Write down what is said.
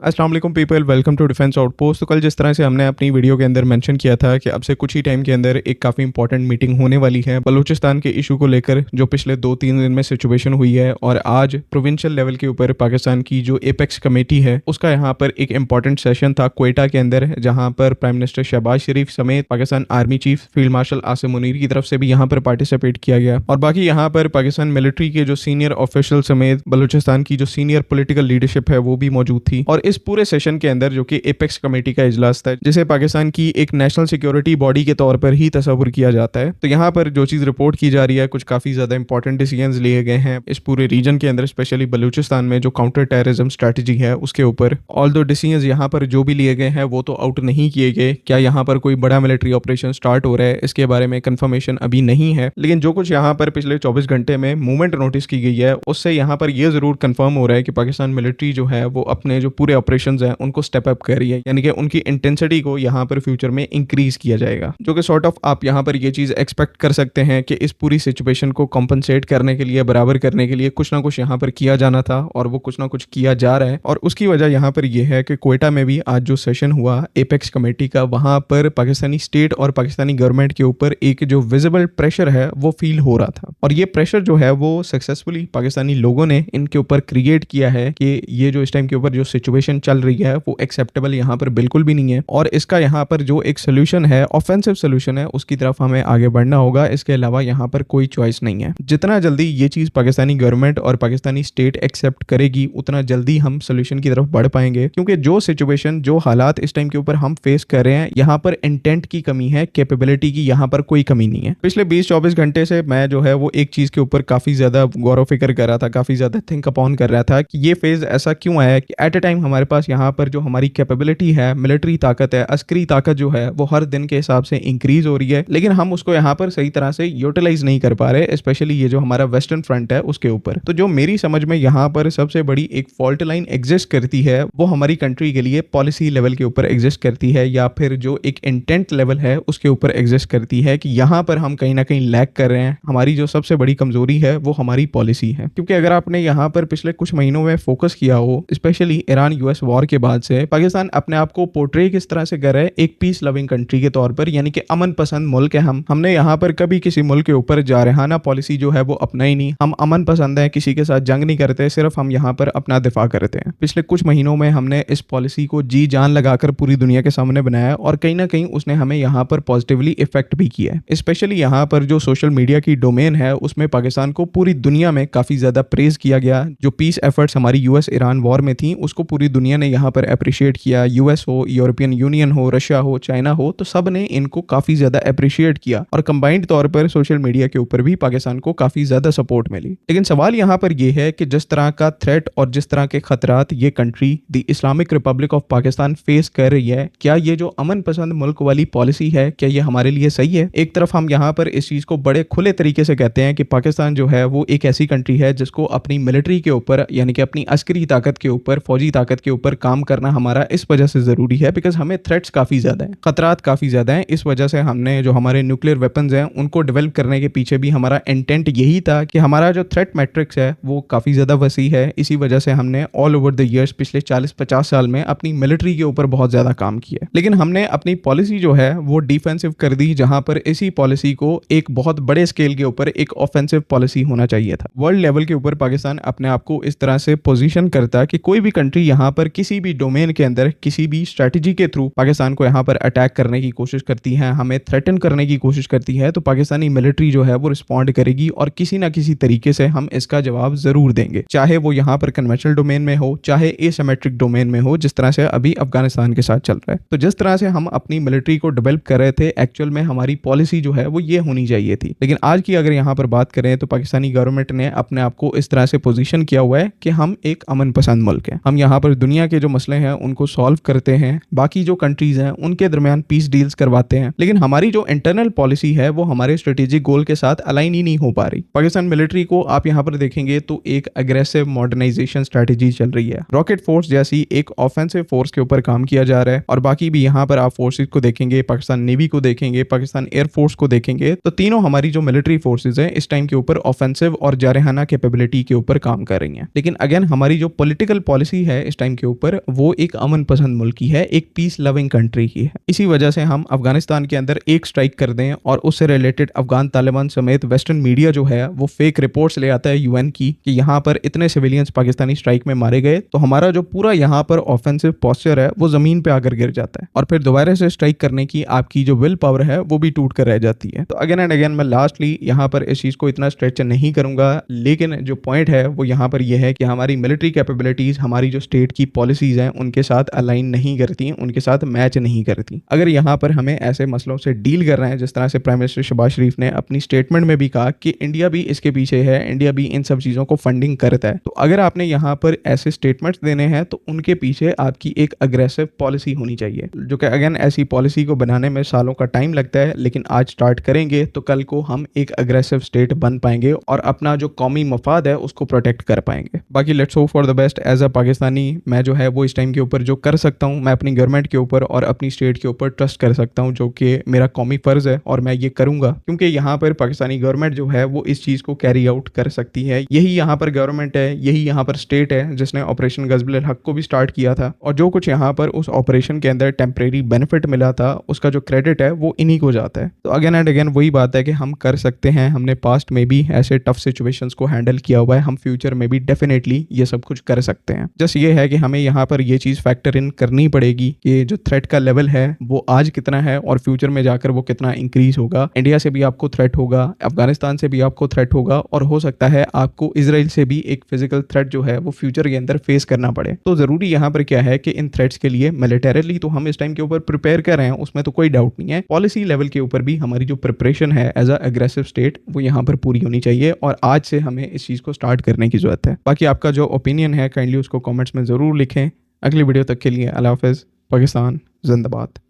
अस्सलाम वालेकुम people, welcome to defence outpost. तो कल जिस तरह से हमने अपनी वीडियो के अंदर मेंशन किया था कि अब से कुछ ही टाइम के अंदर एक काफ़ी इंपॉर्टेंट मीटिंग होने वाली है बलूचिस्तान के इशू को लेकर, जो पिछले 2-3 दिन में सिचुएशन हुई है। और आज प्रोविंशियल लेवल के ऊपर पाकिस्तान की जो एपेक्स कमेटी है उसका यहाँ पर एक इंपॉर्टेंट सेशन था क्वेटा के अंदर, जहाँ पर प्राइम मिनिस्टर शहबाज शरीफ समेत Pakistan army chief field marshal Asim Munir की तरफ से भी यहाँ पर पार्टिसिपेट किया गया। और बाकी यहाँ पर पाकिस्तान मिलिट्री के जो सीनियर ऑफिशियल समेत बलूचिस्तान की जो सीनियर पॉलिटिकल लीडरशिप है वो भी मौजूद थी। और इस पूरे सेशन के अंदर, जो कि एपेक्स कमेटी का इजलास था, जिसे पाकिस्तान की एक नेशनल सिक्योरिटी बॉडी के तौर पर ही तस्वुर किया जाता है, तो यहाँ पर जो चीज रिपोर्ट की जा रही है, कुछ काफी ज्यादा इंपॉर्टेंट डिसीजंस लिए गए हैं इस पूरे रीजन के अंदर, स्पेशली बलूचिस्तान में जो काउंटर टेररिज्म स्ट्रेटजी है उसके ऊपर। ऑल दो डिसीजंस यहाँ पर जो भी लिए गए हैं वो तो आउट नहीं किए गए। क्या यहाँ पर कोई बड़ा मिलिट्री ऑपरेशन स्टार्ट हो रहा है इसके बारे में कंफर्मेशन अभी नहीं है, लेकिन जो कुछ यहाँ पर पिछले 24 घंटे में मूवमेंट नोटिस की गई है उससे यहाँ पर यह जरूर कंफर्म हो रहा है कि पाकिस्तान मिलिट्री जो है वो अपने जो पूरे ऑपरेशन हैं उनको स्टेप अप कर रही है, यानी कि उनकी इंटेंसिटी को यहाँ पर फ्यूचर में इंक्रीज किया जाएगा। जो कि सॉर्ट ऑफ आप यहाँ पर ये चीज एक्सपेक्ट कर सकते हैं कि इस पूरी सिचुएशन को कॉम्पनसेट करने के लिए, बराबर करने के लिए कुछ ना कुछ यहाँ पर किया जाना था, और वो कुछ ना कुछ किया जा रहा है। और उसकी वजह यहाँ पर यह है कि क्वेटा में भी आज जो सेशन हुआ एपेक्स कमेटी का, वहां पर पाकिस्तानी स्टेट और पाकिस्तानी गवर्नमेंट के ऊपर एक जो विजिबल प्रेशर है वो फील हो रहा था। और ये प्रेशर जो है वो सक्सेसफुली पाकिस्तानी लोगों ने इनके ऊपर क्रिएट किया है कि ये जो इस टाइम के ऊपर जो सिचुएशन चल रही है वो एक्सेप्टेबल यहाँ पर बिल्कुल भी नहीं है। और इसका यहाँ पर जो एक सोल्यूशन है, ऑफेंसिव सोल्यूशन है, उसकी तरफ हमें आगे बढ़ना होगा। इसके अलावा यहाँ पर कोई चॉइस नहीं है। जितना जल्दी ये चीज पाकिस्तानी गवर्नमेंट और पाकिस्तानी स्टेट एक्सेप्ट करेगी उतना जल्दी हम सोल्यूशन की तरफ बढ़ पाएंगे, क्योंकि जो सिचुएशन, जो हालात इस टाइम के ऊपर हम फेस कर रहे हैं, यहाँ पर इंटेंट की कमी है, कैपेबिलिटी की यहाँ पर कोई कमी नहीं है। पिछले 20-24 घंटे से मैं जो है वो एक चीज के ऊपर काफी ज्यादा गौर फिक्र कर रहा था, काफी ज्यादा थिंक अपॉन कर रहा था कि ये फेज ऐसा क्यों आया कि एट ए टाइम हमारे पास यहाँ पर जो हमारी कैपेबिलिटी है, मिलिट्री ताकत है, अस्करी ताकत जो है वो हर दिन के हिसाब से इंक्रीज हो रही है, लेकिन हम उसको यहाँ पर सही तरह से यूटिलाइज नहीं कर पा रहे, स्पेशली ये जो हमारा वेस्टर्न फ्रंट है उसके ऊपर। तो जो मेरी समझ में यहाँ पर सबसे बड़ी एक फॉल्ट लाइन एग्जिस्ट करती है वो हमारी कंट्री के लिए पॉलिसी लेवल के ऊपर एग्जिस्ट करती है, या फिर जो एक इंटेंट लेवल है उसके ऊपर एग्जिस्ट करती है कि यहाँ पर हम कहीं ना कहीं लैक कर रहे हैं। हमारी जो सबसे बड़ी कमजोरी है वो हमारी पॉलिसी है, क्योंकि अगर आपने यहाँ पर पिछले कुछ महीनों में फोकस किया हो, स्पेशली ईरान यूएस वॉर के बाद से पाकिस्तान अपने आप को पोर्ट्रे किस तरह से कर रहा है, एक पीस लविंग कंट्री के तौर पर, यानी कि अमन पसंद मुल्क है। हमने यहाँ पर कभी किसी मुल्क के ऊपर जारहाना पॉलिसी जो है वो अपनाई नहीं। हम अमन पसंद है, किसी के साथ जंग नहीं करते, सिर्फ हम यहाँ पर अपना दिफा करते हैं। पिछले कुछ महीनों में हमने इस पॉलिसी को जी जान लगाकर पूरी दुनिया के सामने बनाया, और कहीं ना कहीं उसने हमें यहाँ पर पॉजिटिवली इफेक्ट भी किया है। स्पेशली यहाँ पर जो सोशल मीडिया की डोमेन है उसमें पाकिस्तान को पूरी दुनिया में काफी ज्यादा प्रेज किया गया। जो पीस एफर्ट्स हमारी यूएस ईरान वॉर में थी उसको पूरी दुनिया ने यहाँ पर अप्रिशिएट किया। यूएस हो, यूरोपियन यूनियन हो, रशिया हो, चाइना हो, तो सब ने इनको काफी ज्यादा अप्रिशिएट किया, और कंबाइंड तौर पर सोशल मीडिया के ऊपर भी पाकिस्तान को काफी ज्यादा सपोर्ट मिली। लेकिन सवाल यहाँ पर यह है कि जिस तरह का थ्रेट और जिस तरह के खतरात ये country the Islamic Republic of Pakistan face कर रही है, क्या ये जो अमन पसंद मुल्क वाली पॉलिसी है, क्या ये हमारे लिए सही है? एक तरफ हम यहाँ पर इस चीज को बड़े खुले तरीके से कहते हैं कि पाकिस्तान जो है वो एक ऐसी कंट्री है जिसको अपनी मिलिट्री के ऊपर, यानी कि अपनी अस्करी ताकत के ऊपर, फौजी ताकत के ऊपर काम करना हमारा इस वजह से जरूरी है बिकॉज हमें थ्रेट्स काफी ज्यादा हैं, खतरात काफी ज्यादा हैं। इस वजह से हमने जो हमारे न्यूक्लियर वेपन्स हैं उनको डेवलप करने के पीछे भी हमारा इंटेंट यही था कि हमारा जो थ्रेट मैट्रिक्स है वो काफी ज्यादा वसी है। इसी वजह से हमने ऑल ओवर द ईयर्स, पिछले 40-50 साल में अपनी मिलिट्री के ऊपर बहुत ज्यादा काम किया, लेकिन हमने अपनी पॉलिसी जो है वो डिफेंसिव कर दी, जहां पर इसी पॉलिसी को एक बहुत बड़े स्केल के ऊपर एक ऑफेंसिव पॉलिसी होना चाहिए था। वर्ल्ड लेवल के ऊपर पाकिस्तान अपने आप को इस तरह से पोजीशन करता कि कोई भी कंट्री यहाँ पर किसी भी डोमेन के अंदर किसी भी स्ट्रेटजी के थ्रू पाकिस्तान को यहाँ पर अटैक करने की कोशिश करती है, हमें थ्रेटन करने की कोशिश करती है, तो पाकिस्तानी मिलिट्री जो है वो रिस्पॉन्ड करेगी, और किसी ना किसी तरीके से हम इसका जवाब जरूर देंगे, चाहे वो यहाँ पर कन्वेंशनल डोमेन में हो, चाहे एसिमेट्रिक डोमेन में हो, जिस तरह से अभी अफगानिस्तान के साथ चल रहा है। तो जिस तरह से हम अपनी मिलिट्री को डेवलप कर रहे थे, एक्चुअल में हमारी पॉलिसी जो है वो ये होनी चाहिए थी। लेकिन आज की अगर यहाँ पर बात करें तो पाकिस्तानी गवर्नमेंट ने अपने आप को इस तरह से पोजीशन किया हुआ है कि हम एक अमन पसंद मुल्क है, हम यहाँ पर दुनिया के जो मसले हैं उनको सॉल्व करते हैं, बाकी जो कंट्रीज हैं उनके दरमियान पीस डील्स करवाते हैं, लेकिन हमारी जो इंटरनल पॉलिसी है वो हमारे स्ट्रेटेजिक गोल के साथ अलाइन ही नहीं हो पा रही। पाकिस्तान मिलिट्री को आप यहाँ पर देखेंगे तो एक अग्रेसिव मॉडर्नाइजेशन स्ट्रेटेजी चल रही है, रॉकेट फोर्स जैसी एक ऑफेंसिव फोर्स के ऊपर काम किया जा रहा है, और बाकी भी यहाँ पर आप फोर्सेज को देखेंगे, पाकिस्तान नेवी को देखेंगे, पाकिस्तान एयरफोर्स को देखेंगे, तो तीनों हमारी जो मिलिट्री फोर्सेज हैं इस टाइम के ऊपर ऑफेंसिव और जारहाना कैपेबिलिटी के ऊपर काम कर रही हैं। लेकिन अगेन हमारी जो पॉलिटिकल पॉलिसी है इस टाइम टाइम के ऊपर वो एक अमन पसंद मुल्क की है, एक पीस लविंग कंट्री की है। इसी वजह से हम अफगानिस्तान के अंदर एक स्ट्राइक कर दें और उससे रिलेटेड अफगान तालिबान समेत वेस्टर्न मीडिया जो है वो फेक रिपोर्ट्स ले आता है यूएन की कि यहाँ पर इतने सिविलियंस पाकिस्तानी स्ट्राइक में मारे गए, तो हमारा जो पूरा यहाँ पर ऑफेंसिव पोस्चर है वो जमीन पे आकर गिर जाता है और फिर दोबारा से स्ट्राइक करने की आपकी जो विल पावर है वो भी टूट कर रह जाती है। तो अगेन एंड अगेन मैं लास्टली यहाँ पर इस चीज को इतना स्ट्रेच नहीं करूंगा, लेकिन जो पॉइंट है वो यहाँ पर यह है कि हमारी मिलिट्री कैपेबिलिटीज हमारी जो स्टेट की पॉलिसीज हैं उनके साथ अलाइन नहीं करती, उनके साथ मैच नहीं करती। अगर यहाँ पर हमें ऐसे मसलों से डील कर रहे हैं, जिस तरह से प्राइम मिनिस्टर शहबाज शरीफ ने अपनी स्टेटमेंट में भी कहा कि इंडिया भी इसके पीछे है, इंडिया भी इन सब चीजों को फंडिंग करता है, तो अगर आपने यहाँ पर ऐसे स्टेटमेंट्स देने हैं तो उनके पीछे आपकी एक अग्रेसिव पॉलिसी होनी चाहिए, जो कि अगेन ऐसी पॉलिसी को बनाने में सालों का टाइम लगता है, लेकिन आज स्टार्ट करेंगे तो कल को हम एक अग्रेसिव स्टेट बन पाएंगे और अपना जो कौमी मफाद है उसको प्रोटेक्ट कर पाएंगे। बाकी let's hope for the best. As a Pakistani मैं जो है वो इस टाइम के ऊपर जो कर सकता हूँ, मैं अपनी गवर्नमेंट के ऊपर और अपनी स्टेट के ऊपर ट्रस्ट कर सकता हूँ, जो कि मेरा कौमी फर्ज है और मैं ये करूंगा, क्योंकि यहाँ पर पाकिस्तानी गवर्नमेंट जो है वो इस चीज को कैरी आउट कर सकती है। यही यहाँ पर गवर्नमेंट है, यही यहाँ पर स्टेट है जिसने ऑपरेशन गजबुल हक को भी स्टार्ट किया था, और जो कुछ यहाँ पर उस ऑपरेशन के अंदर टेम्परेरी बेनिफिट मिला था उसका जो क्रेडिट है वो इन्हीं को जाता है। तो अगेन एंड अगेन वही बात है कि हम कर सकते हैं, हमने पास्ट में भी ऐसे टफ सिचुएशंस को हैंडल किया हुआ है, हम फ्यूचर में भी डेफिनेटली ये सब कुछ कर सकते हैं। जस्ट ये है कि हमें यहाँ पर ये चीज़ फैक्टर इन करनी पड़ेगी कि जो थ्रेट का लेवल है वो आज कितना है और फ्यूचर में जाकर वो कितना इंक्रीज होगा। इंडिया से भी आपको थ्रेट होगा, अफगानिस्तान से भी आपको थ्रेट होगा, और हो सकता है आपको इजराइल से भी एक फिजिकल थ्रेट जो है वो फ्यूचर के अंदर फेस करना पड़े। तो जरूरी यहाँ पर क्या है कि इन थ्रेट्स के लिए मिलिटरीली तो हम इस टाइम के ऊपर प्रिपेयर कर रहे हैं, उसमें तो कोई डाउट नहीं है। पॉलिसी लेवल के ऊपर भी हमारी जो प्रिपरेशन है एज अ एग्रेसिव स्टेट वो यहाँ पर पूरी होनी चाहिए, और आज से हमें इस चीज़ को स्टार्ट करने की जरूरत है। बाकी आपका जो ओपिनियन है काइंडली उसको कमेंट्स में ज़रूर लिखें। अगली वीडियो तक के लिए अल्लाह हाफ़िज़। पाकिस्तान जिंदाबाद।